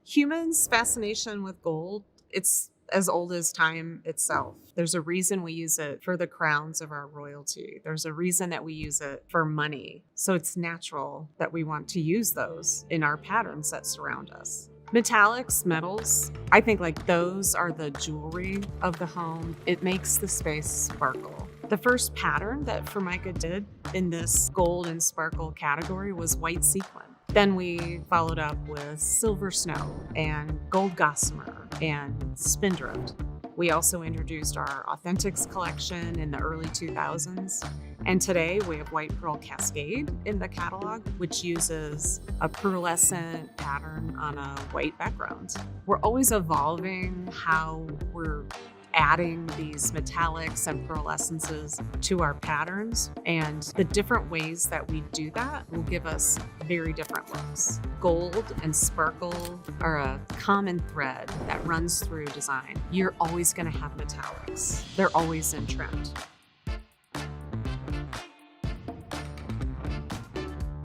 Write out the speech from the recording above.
Humans' fascination with gold, it's as old as time itself. There's a reason we use it for the crowns of our royalty. There's a reason that we use it for money. So it's natural that we want to use those in our patterns that surround us. Metallics, metals, I think like those are the jewelry of the home. It makes the space sparkle. The first pattern that Formica did in this gold and sparkle category was white sequin. Then we followed up with silver snow and gold gossamer and spindrift. We also introduced our Authentics collection in the early 2000s. And today we have White Pearl Cascade in the catalog, which uses a pearlescent pattern on a white background. We're always evolving how we're adding these metallics and pearlescences to our patterns, and the different ways that we do that will give us very different looks. Gold and sparkle are a common thread that runs through design. You're always going to have metallics. They're always in trend.